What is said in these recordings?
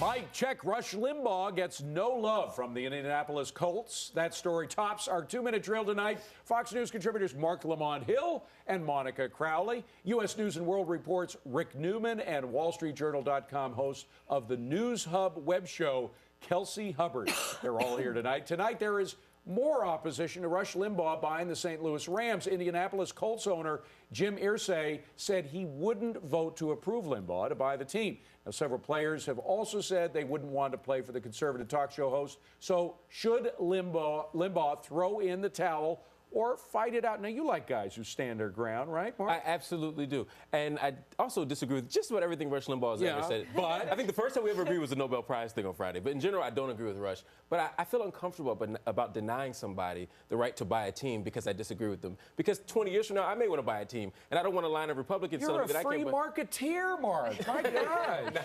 Mike, check. Rush Limbaugh gets no love from the Indianapolis Colts. That story tops our 2-minute drill tonight. Fox News contributors Marc Lamont Hill and Monica Crowley. U.S. News and World Report's Rick Newman and WallStreetJournal.com host of the News Hub web show, Kelsey Hubbard. They're all here tonight. Tonight there is more opposition to Rush Limbaugh buying the St. Louis Rams. Indianapolis Colts owner Jim Irsay said he wouldn't vote to approve Limbaugh to buy the team. Now, several players have also said they wouldn't want to play for the conservative talk show host. So should Limbaugh throw in the towel or fight it out? Now, you like guys who stand their ground, right, Mark? I absolutely do. And I also disagree with just about everything Rush Limbaugh has ever said. But I think the first time we ever agreed was the Nobel Prize thing on Friday. But in general, I don't agree with Rush. But I feel uncomfortable about denying somebody the right to buy a team because I disagree with them. Because 20 years from now, I may want to buy a team. And I don't want a line of Republicans telling me that I can't. You're a free marketeer, Mark. My God.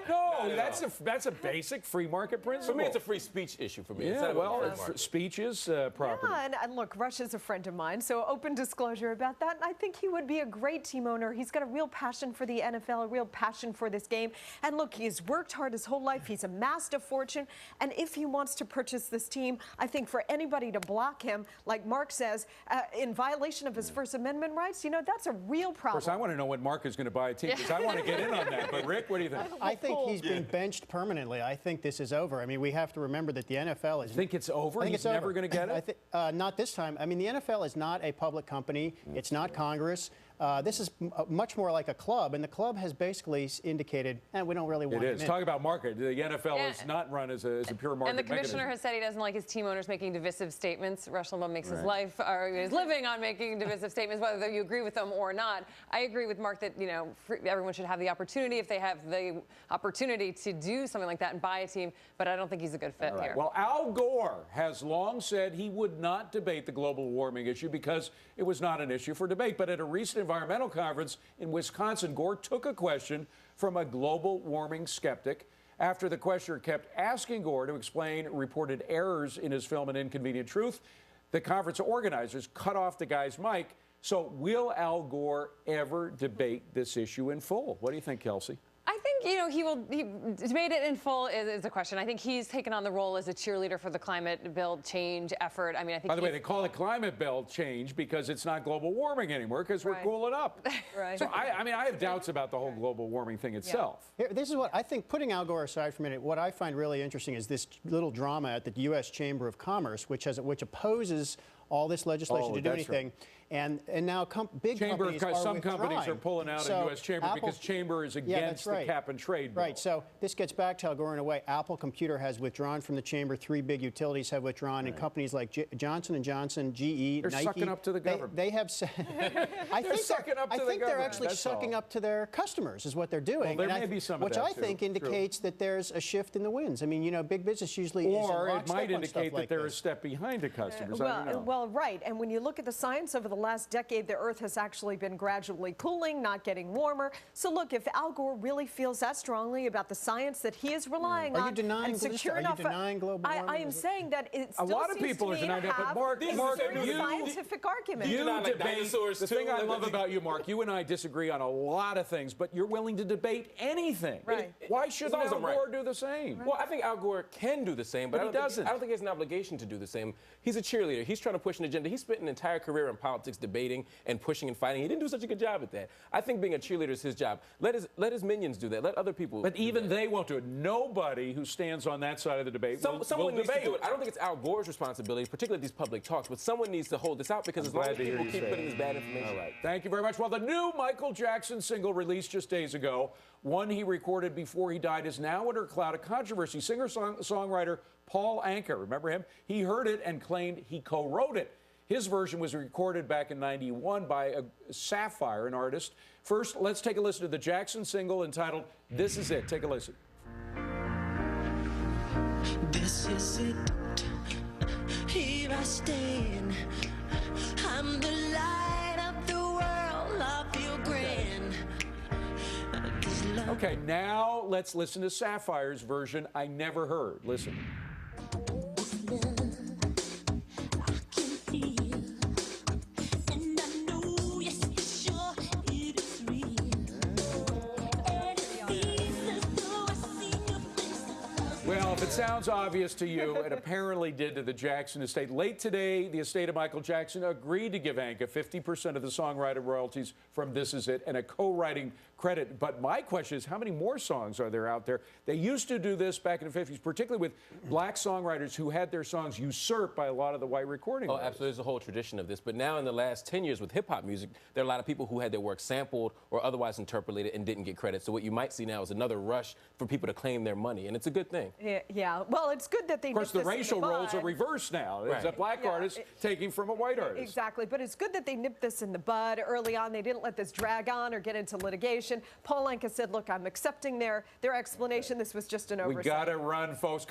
No, that's a basic free market principle. For me, it's a free speech issue for me. Yeah, well, speech is property. Yeah, and look, Rush is a friend of mine, so open disclosure about that. And I think he would be a great team owner. He's got a real passion for the NFL, a real passion for this game. And look, he's worked hard his whole life. He's amassed a fortune. And if he wants to purchase this team, I think for anybody to block him, like Mark says, in violation of his First Amendment rights, you know, that's a real problem. Of course, I want to know when Mark is going to buy a team, because I want to get in on that. But, Rick, what do you think? I think he's been benched permanently. I think this is over. I mean, we have to remember that the NFL is... You think it's over? I think he's never going to get it? Not this time. I mean, the NFL is not a public company. It's not Congress. This is much more like a club, and the club has basically indicated, we don't really want him in. It is. Talk about market. The NFL is not run as a pure market And the commissioner mechanism. has said he doesn't like his team owners making divisive statements. Rush Limbaugh makes his life, or his living on making divisive statements, whether you agree with them or not. I agree with Mark that, you know, everyone should have the opportunity, if they have the opportunity, to do something like that and buy a team, but I don't think he's a good fit here. Well, Al Gore has long said he would not debate the global warming issue because it was not an issue for debate. But at a recent environmental conference in Wisconsin, Gore took a question from a global warming skeptic. After the questioner kept asking Gore to explain reported errors in his film An Inconvenient Truth, the conference organizers cut off the guy's mic. So will Al Gore ever debate this issue in full? What do you think, Kelsey? I think, you know, he debate it in full is a question. I think he's taken on the role as a cheerleader for the climate bill change effort. I mean, I think. By the way, they call it climate bill change because it's not global warming anymore because we're cooling up. Right. So I mean, I have doubts about the whole global warming thing itself. Here, this is what I think, putting Al Gore aside for a minute, what I find really interesting is this little drama at the U.S. Chamber of Commerce, which opposes all this legislation to do anything. Right. And now big companies are some withdrawing. companies are pulling out of U.S. Chamber because Chamber is against the cap and trade bill. Right. So this gets back to Al Gore in a way. Apple Computer has withdrawn from the Chamber. 3 big utilities have withdrawn, and companies like Johnson & Johnson, GE, They're Nike. sucking up to the government. They have said. I think they're actually sucking up to their customers is what they're doing. Well, there may be some of which that I think indicates that there's a shift in the winds. I mean, you know, big business usually is or it might indicate that they're a step behind the customers. I don't know. Well, right. And when you look at the science over the last decade, the Earth has actually been gradually cooling, not getting warmer. So look, if Al Gore really feels that strongly about the science that he is relying on, are you denying global warming? I am saying that it still a lot of people are denying that, but Mark, you scientific argument. You like debate. The thing I love about you, Mark, you and I disagree on a lot of things, but you're willing to debate anything. Right. Why shouldn't Al Gore do the same? Well, I think Al Gore can do the same, but he doesn't. I don't think he has an obligation to do the same. He's a cheerleader. He's trying to push an agenda. He spent an entire career in politics debating and pushing and fighting. He didn't do such a good job at that. I think being a cheerleader is his job. Let his minions do that. Let other people. But even they won't do it. Nobody who stands on that side of the debate will needs debate to do it. I don't think it's Al Gore's responsibility, particularly these public talks, but someone needs to hold this out because as long as people keep putting this bad information. All right. Thank you very much. Well, the new Michael Jackson single released just days ago, one he recorded before he died, is now under a cloud of controversy. Singer-songwriter Paul Anka, remember him? He heard it and claimed he co-wrote it. His version was recorded back in '91 by a Sapphire, an artist. First, let's take a listen to the Jackson single entitled This Is It. Take a listen. This is it. Here I stand. I'm the light of the world. I feel grand. Okay, now let's listen to Sapphire's version I never heard. Listen. Well, if it sounds obvious to you, it apparently did to the Jackson estate. Late today, the estate of Michael Jackson agreed to give Anka 50% of the songwriter royalties from This Is It and a co-writing credit. But my question is, how many more songs are there out there? They used to do this back in the 50s, particularly with black songwriters who had their songs usurped by a lot of the white recording artists. Absolutely. There's a whole tradition of this. But now in the last 10 years with hip-hop music, there are a lot of people who had their work sampled or otherwise interpolated and didn't get credit. So what you might see now is another rush for people to claim their money, and it's a good thing. Yeah. Well, it's good that they. Of course, the racial roles are reversed now. It's a black artist taking from a white artist. Exactly, but it's good that they nipped this in the bud early on. They didn't let this drag on or get into litigation. Paul Anka said, "Look, I'm accepting their explanation. This was just an oversight." We got to run, folks.